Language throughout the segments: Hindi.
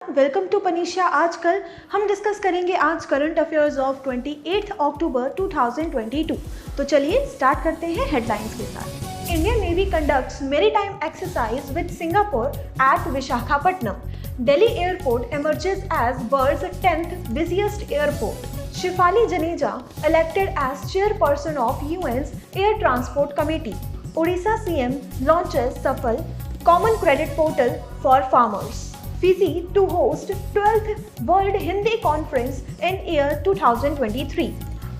Welcome to पनीशा। आजकल हम डिस्कस करेंगे आज करंट अफेयर्स ऑफ 28 अक्टूबर 2022। तो चलिए स्टार्ट करते हैं हेडलाइंस के साथ। Indian navy conducts maritime exercise with Singapore at Visakhapatnam. Delhi airport emerges as world's 10th busiest airport. Shefali Janeja elected as chairperson of UN's Air Transport Committee. Odisha CM launches Safal Common Credit Portal for farmers. Fiji to host 12th World Hindi Conference in year 2023.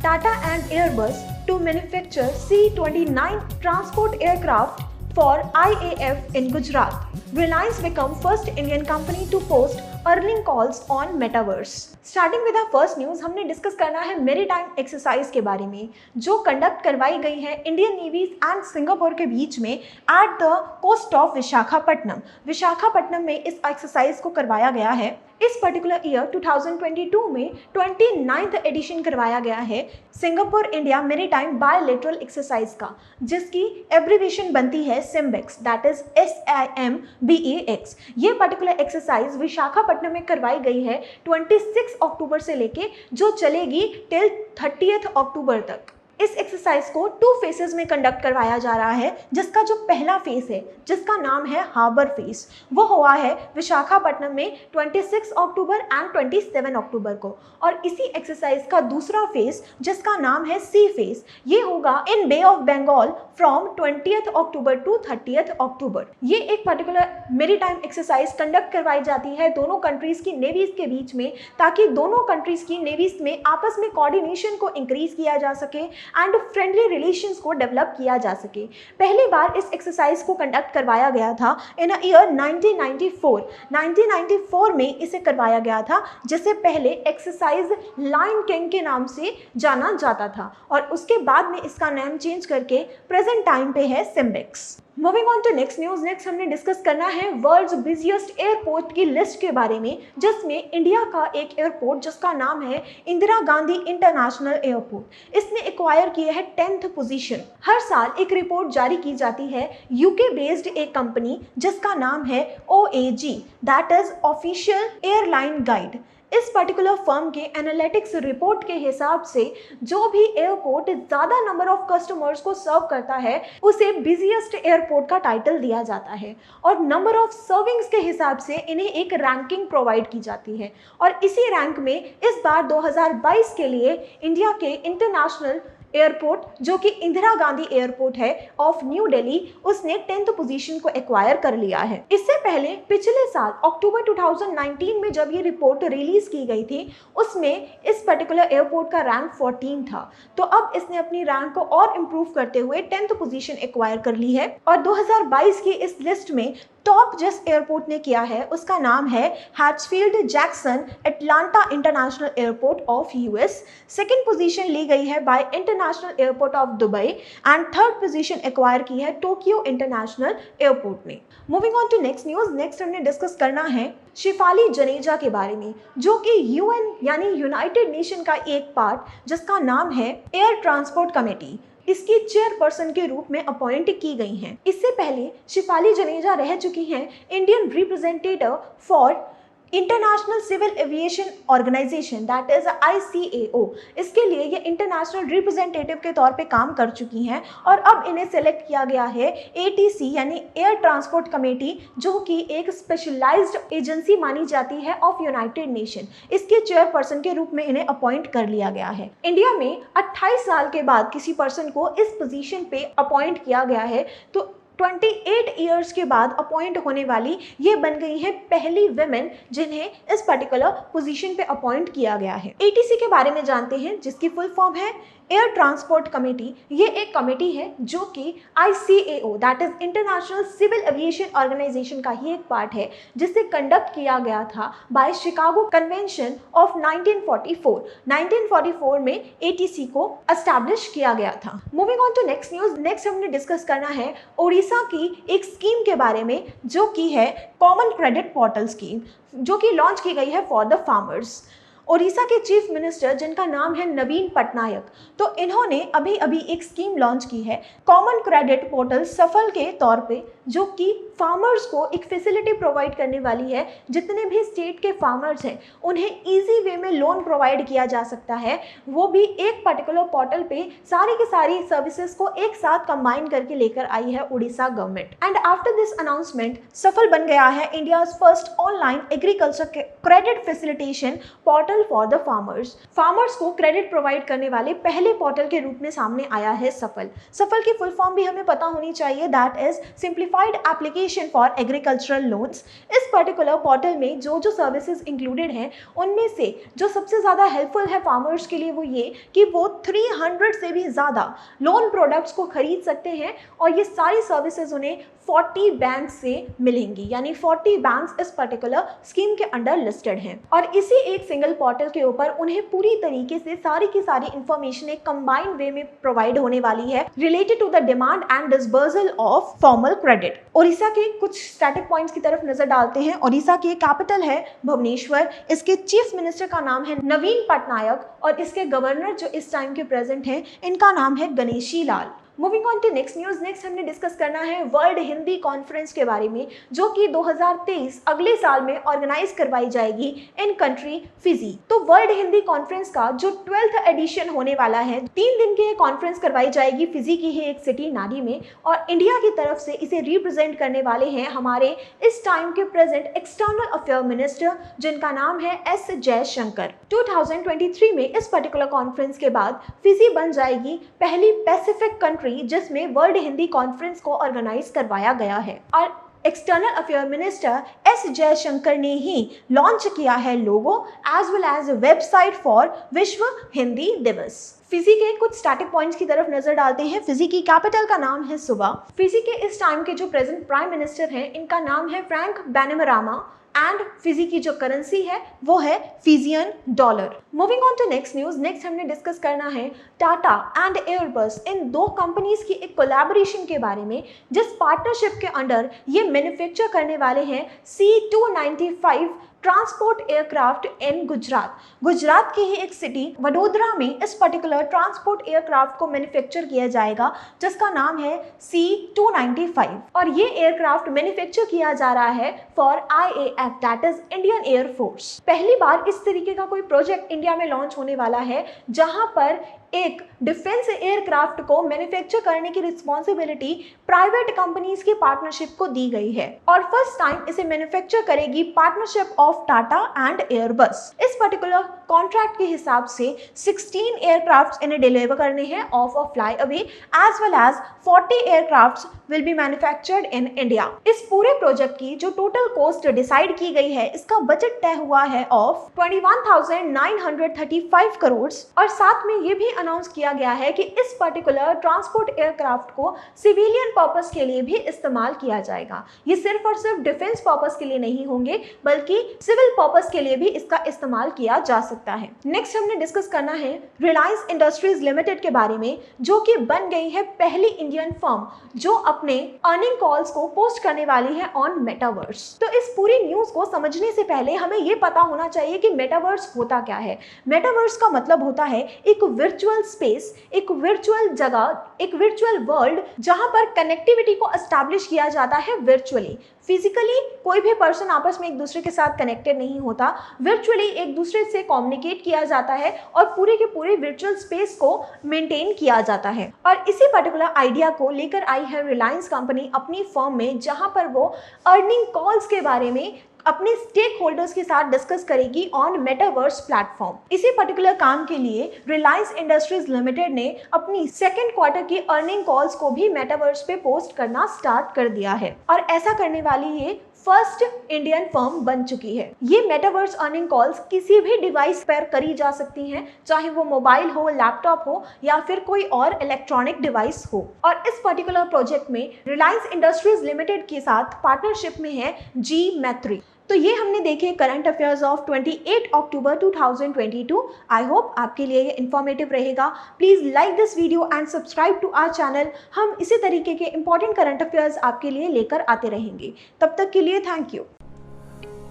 Tata and Airbus to manufacture C-29 transport aircraft for IAF in Gujarat. Reliance become first Indian company to post earning calls on metaverse. Starting with our first news, हमने डिस्कस करना है मैरीटाइम एक्सरसाइज के बारे में जो कंडक्ट करवाई गई है इंडियन नेवी एंड सिंगापुर के बीच में at the coast of Visakhapatnam. Visakhapatnam में इस एक्सरसाइज को करवाया गया है। इस पर्टिकुलर ईयर 2022 में 29th एडिशन करवाया गया है Singapore India maritime bilateral exercise का, जिसकी एब्रिविएशन बनती है सिम्बेक्स, दैट इज SIMBEX। ये पर्टिकुलर एक्सरसाइज विशाखापट्टनम में करवाई गई है 26 अक्टूबर से लेके जो चलेगी टिल 30th अक्टूबर तक। इस एक्सरसाइज को 2 फेसेस में कंडक्ट करवाया जा रहा है, जिसका जो पहला फेस है जिसका नाम है हार्बर फेस, वो हुआ है विशाखापट्टनम में 26 अक्टूबर एंड 27 अक्टूबर को। और इसी एक्सरसाइज का दूसरा फेस जिसका नाम है सी फेस, ये होगा in Bay of Bengal from 20th October to 30th October. ये एक पर्टिकुलर मैरीटाइम एक्सरसाइज कंडक्ट करवाई जाती है दोनों कंट्रीज की नेवीज के बीच में, ताकि दोनों कंट्रीज की नेवीज में आपस में कोऑर्डिनेशन को इंक्रीज किया जा सके एंड फ्रेंडली रिलेशंस को डेवलप किया जा सके। पहली बार इस एक्सरसाइज को कंडक्ट करवाया गया था इन ईयर 1994 में इसे करवाया गया था, जिसे पहले एक्सरसाइज लायन किंग के नाम से जाना जाता था और उसके बाद में इसका नाम चेंज करके प्रेजेंट टाइम पे है SIMBEX. Moving on to next news. Next हमने डिस्कस करना है वर्ल्ड्स बिजिएस्ट एयरपोर्ट की लिस्ट के बारे में, जिसमें इंडिया का एक एयरपोर्ट जिसका नाम है इंदिरा गांधी इंटरनेशनल एयरपोर्ट, इसने एक्वायर किया है 10th पोजीशन। हर साल एक रिपोर्ट जारी की जाती है यूके बेस्ड एक कंपनी जिसका नाम है OAG, that is official airline guide. इस पर्टिकुलर फर्म के एनालिटिक्स रिपोर्ट के हिसाब से जो भी एयरपोर्ट ज़्यादा नंबर ऑफ कस्टमर्स को सर्व करता है उसे बिजिएस्ट एयरपोर्ट का टाइटल दिया जाता है, और नंबर ऑफ सर्विंग्स के हिसाब से इन्हें एक रैंकिंग प्रोवाइड की जाती है। और इसी रैंक में इस बार 2022 के लिए इंडिया के इंटरनेशनल एयरपोर्ट जो कि इंदिरा गांधी एयरपोर्ट है ऑफ न्यू दिल्ली, उसने 10th पोजीशन को एक्वायर कर लिया है। इससे पहले पिछले साल अक्टूबर 2019 में जब ये रिपोर्ट रिलीज की गई थी, उसमें इस पर्टिकुलर एयरपोर्ट का रैंक 14 था। तो अब इसने अपनी रैंक को और इम्प्रूव करते हुए 10th पोजीशन एक्वायर कर ली है। और 2022 की इस लिस्ट में टॉप जिस एयरपोर्ट ने किया है उसका नाम है Hartsfield Jackson Atlanta international airport of US। Second position ली गई है by international airport of Dubai and third position acquire की है टोक्यो इंटरनेशनल एयरपोर्ट ने। Moving on to next news. Next हमने डिस्कस करना है शेफाली जनेजा के बारे में, जो कि UN यानी यूनाइटेड नेशन का एक पार्ट जिसका नाम है एयर ट्रांसपोर्ट कमेटी, इसकी चेयरपर्सन के रूप में अपॉइंट की गई हैं। इससे पहले शेफाली जनेजा रह चुकी हैं Indian representative for international civil aviation organisation, that is ICAO। इसके लिए ये इंटरनेशनल रिप्रेजेंटेटिव के तौर पे काम कर चुकी हैं और अब इन्हें सेलेक्ट किया गया है ATC यानी एयर ट्रांसपोर्ट कमेटी, जो कि एक स्पेशलाइज्ड एजेंसी मानी जाती है ऑफ यूनाइटेड नेशन। इसके चेयरपर्सन के रूप में इन्हें अपॉइंट कर लिया गया है। इंडिया में 28 साल के बाद किसी पर्सन को इस पोजीशन पे अपॉइंट किया गया है, तो 28 ईयर्स के बाद अपॉइंट होने वाली ये बन गई है पहली विमेन जिन्हें इस पर्टिकुलर पोजीशन पे अपॉइंट किया गया है। ATC के बारे में जानते हैं, जिसकी फुल फॉर्म है एयर ट्रांसपोर्ट कमेटी। ये एक कमेटी है जो कि ICAO that is international civil aviation organisation का ही एक पार्ट है, जिसे कंडक्ट किया गया था बाय शिकागो कन्वेंशन ऑफ 1944। 1944 में ATC को एस्टैब्लिश किया गया था। Moving on to next news. Next हमने डिस्कस करना है ओडिशा की एक स्कीम के बारे में जो कि है कॉमन क्रेडिट पोर्टल स्कीम, जो कि लॉन्च की गई है फॉर द फार्मर्स। ओडिशा के चीफ मिनिस्टर जिनका नाम है नवीन पटनायक, तो इन्होंने अभी अभी एक स्कीम लॉन्च की है कॉमन क्रेडिट पोर्टल सफल के तौर पे, जो कि फार्मर्स को एक फैसिलिटी प्रोवाइड करने वाली है। जितने भी स्टेट के फार्मर्स हैं उन्हें इजी वे में लोन प्रोवाइड किया जा सकता है, वो भी एक पर्टिकुलर पोर्टल पे सारी की सारी सर्विसेज को एक साथ कंबाइन करके लेकर आई है Orissa government. And after this announcement सफल बन गया है India's first online agriculture credit facilitation portal for the farmers को क्रेडिट प्रोवाइड करने वाले पहले पोर्टल के रूप में सामने आया है सफल की फुल फॉर्म भी हमें पता होनी चाहिए, that is simplified application for agricultural loans. इस पर्टिकुलर पोर्टल में जो जो सर्विसेज इंक्लूडेड हैं उनमें से जो सबसे ज़्यादा हेल्पफुल है फार्मर्स के लिए वो ये कि वो 300 से भी ज़्यादा लोन प्रोडक्ट्स को खरीद सकते हैं और ये सारी सर्विसेज उन्हें 40 बैंक से मिलेंगी, यानी 40 बैंक्स इस पर्टिकुलर स्कीम के अंडर लिस्टेड हैं। और इसी एक सिंगल पोर्टल के ऊपर उन्हें पूरी तरीके से सारी की सारी इंफॉर्मेशन एक कंबाइंड वे में प्रोवाइड होने वाली है related to the demand and disbursal of formal credit. Odisha के कुछ स्टैटिक पॉइंट्स की तरफ नजर डालते हैं। ओडिशा की कैपिटल है भुवनेश्वर, इसके चीफ मिनिस्टर का नाम है नवीन पटनायक और इसके गवर्नर जो इस टाइम के प्रेजेंट हैं इनका नाम है Ganeshi Lal. Moving on to next news. Next हमने डिस्कस करना है वर्ल्ड हिंदी कॉन्फ्रेंस के बारे में जो कि 2023 अगले साल में ऑर्गेनाइज करवाई जाएगी इन कंट्री फिजी। तो वर्ल्ड हिंदी कॉन्फ्रेंस का जो 12th एडिशन होने वाला है, 3 दिन की ये कॉन्फ्रेंस करवाई जाएगी फिजी की ही एक सिटी नारी में और इंडिया की तरफ से इसे रिप्रेजेंट करने वाले हैं हमारे इस टाइम के प्रेजेंट एक्सटर्नल अफेयर मिनिस्टर जिनका नाम है एस जयशंकर। 2023 में इस पर्टिकुलर कॉन्फ्रेंस के बाद फिजी बन जाएगी पहली पैसिफिक कंट्री जिसमें वर्ल्ड हिंदी कॉन्फ्रेंस को ऑर्गेनाइज करवाया गया है। और external affair minister S Jaishankar ने ही लॉन्च किया है logo as well as website for Vishwa Hindi दिवस। फिजी के कुछ स्टैटिक पॉइंट्स की तरफ नजर डालते हैं। फिजी की कैपिटल का नाम है सुबा। फिजी के इस टाइम के जो प्रेजेंट प्राइम मिनिस्टर हैं इनका नाम है फ्रैंक बैनिमरामा एंड फिजी की जो करेंसी है वो है Fijian dollar. Moving on to next news. Next हमने डिस्कस करना है टाटा एंड एयरबस इन 2 कंपनीज की एक कोलैबोरेशन के बारे में जिस पार्टनरशिप के अंडर ये मैन्युफैक्चर करने वाले हैं C295 ट्रांसपोर्ट एयरक्राफ्ट इन गुजरात की ही एक सिटी वडोदरा में इस पर्टिकुलर ट्रांसपोर्ट एयरक्राफ्ट को मैन्युफैक्चर किया जाएगा जिसका नाम है C295 और ये एयरक्राफ्ट मैन्युफैक्चर किया जा रहा है for IAF that is Indian air force. पहली बार इस तरीके का कोई प्रोजेक्ट इंडिया में लॉन्च होने वाला है जहां पर एक डिफेंस एयरक्राफ्ट को मैन्युफैक्चर करने की रिस्पॉन्सिबिलिटी प्राइवेट कंपनीज की पार्टनरशिप को दी गई है और फर्स्ट टाइम इसे मैन्युफैक्चर करेगी partnership of Tata and Airbus. इस पर्टिकुलर कॉन्ट्रैक्ट के हिसाब से 16 एयरक्राफ्ट इन्हें डिलीवर करने हैं of of fly away as well as 40 aircraft will be manufactured in India. इस पूरे प्रोजेक्ट की जो टोटल कॉस्ट डिसाइड की गई है इसका बजट तय हुआ है ऑफ 21,935 करोड़ और साथ में ये भी अनाउंस किया गया है कि इस पर्टिकुलर ट्रांसपोर्ट एयरक्राफ्ट को सिविलियन पर्पस के लिए भी इस्तेमाल किया जाएगा। ये सिर्फ और सिर्फ डिफेंस पर्पस के लिए नहीं होंगे बल्कि सिविल पर्पस के लिए भी इसका इस्तेमाल किया जा सकता है। नेक्स्ट हमने डिस्कस करना है रिलायंस इंडस्ट्रीज लिमिटेड के बारे में जो कि बन गई है पहली इंडियन फर्म जो अपने अर्निंग कॉल्स को पोस्ट करने वाली है ऑन मेटावर्स। तो इस पूरी न्यूज को समझने से पहले हमें ये पता होना चाहिए कि मेटावर्स होता क्या है। मेटावर्स का मतलब होता है एक वर्चुअल स्पेस, एक वर्चुअल जगह, एक वर्चुअल वर्ल्ड जहां पर कनेक्टिविटी को एस्टैब्लिश किया जाता है वर्चुअली। फिजिकली कोई भी पर्सन आपस में एक दूसरे के साथ कनेक्टेड नहीं होता, वर्चुअली एक दूसरे से कम्युनिकेट किया जाता है और पूरे के पूरे वर्चुअल स्पेस को मेंटेन किया जाता है। और इसी पर्टिकुलर आइडिया को लेकर आई है रिलायंस कंपनी अपनी फर्म में जहां पर वो अर्निंग कॉल्स के बारे में अपने स्टेक होल्डर्स के साथ डिस्कस करेगी ऑन मेटावर्स प्लेटफॉर्म। इसी पर्टिकुलर काम के लिए रिलायंस इंडस्ट्रीज लिमिटेड ने अपनी सेकेंड क्वार्टर की अर्निंग कॉल्स को भी मेटावर्स पे पोस्ट करना स्टार्ट कर दिया है और ऐसा करने वाली ये फर्स्ट इंडियन फर्म बन चुकी है। ये मेटावर्स अर्निंग कॉल्स किसी भी डिवाइस पर करी जा सकती हैं, चाहे वो मोबाइल हो, लैपटॉप हो या फिर कोई और इलेक्ट्रॉनिक डिवाइस हो। और इस पर्टिकुलर प्रोजेक्ट में रिलायंस इंडस्ट्रीज लिमिटेड के साथ पार्टनरशिप में है जी-मैत्री। तो ये हमने देखे current affairs of 28 October 2022। I hope आपके लिए ये इन्फॉर्मेटिव रहेगा। Please like this video and subscribe to our channel. हम इसी तरीके के इंपॉर्टेंट करंट अफेयर्स आपके लिए लेकर आते रहेंगे। तब तक के लिए थैंक यू।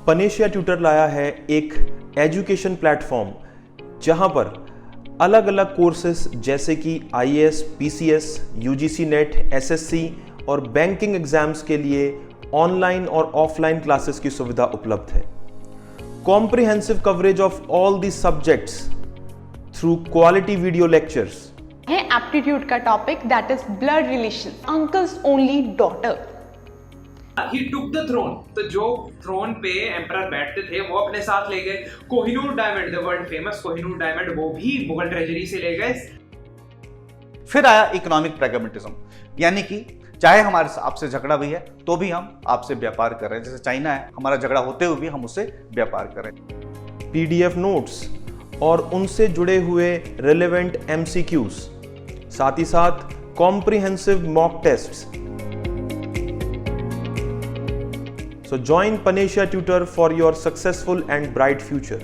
पनेशिया ट्यूटर लाया है एक एजुकेशन प्लेटफॉर्म जहां पर अलग अलग कोर्सेस जैसे कि IAS, PCS, UGC net, SSC और बैंकिंग एग्जाम्स के लिए ऑनलाइन और ऑफलाइन क्लासेस की सुविधा उपलब्ध है। Comprehensive coverage of all the subjects through quality video lectures है एप्टीट्यूड का topic, that is blood relation, uncles only daughter. He took the throne, तो जो थ्रोन पे एम्परर बैठते थे वो अपने साथ ले गए। Kohinoor diamond, the world famous Kohinoor diamond, वो भी मुगल ट्रेजरी से ले गए। फिर आया इकोनॉमिक प्रैग्मेटिज्म, यानी कि चाहे हमारे आपसे झगड़ा भी है तो भी हम आपसे व्यापार कर रहे हैं। जैसे चाइना है, हमारा झगड़ा होते हुए भी हम उससे व्यापार कर रहे हैं। PDF नोट्स और उनसे जुड़े हुए रिलेवेंट MCQs, साथ ही साथ comprehensive mock tests. So join Panesia Tutor for your successful and bright future.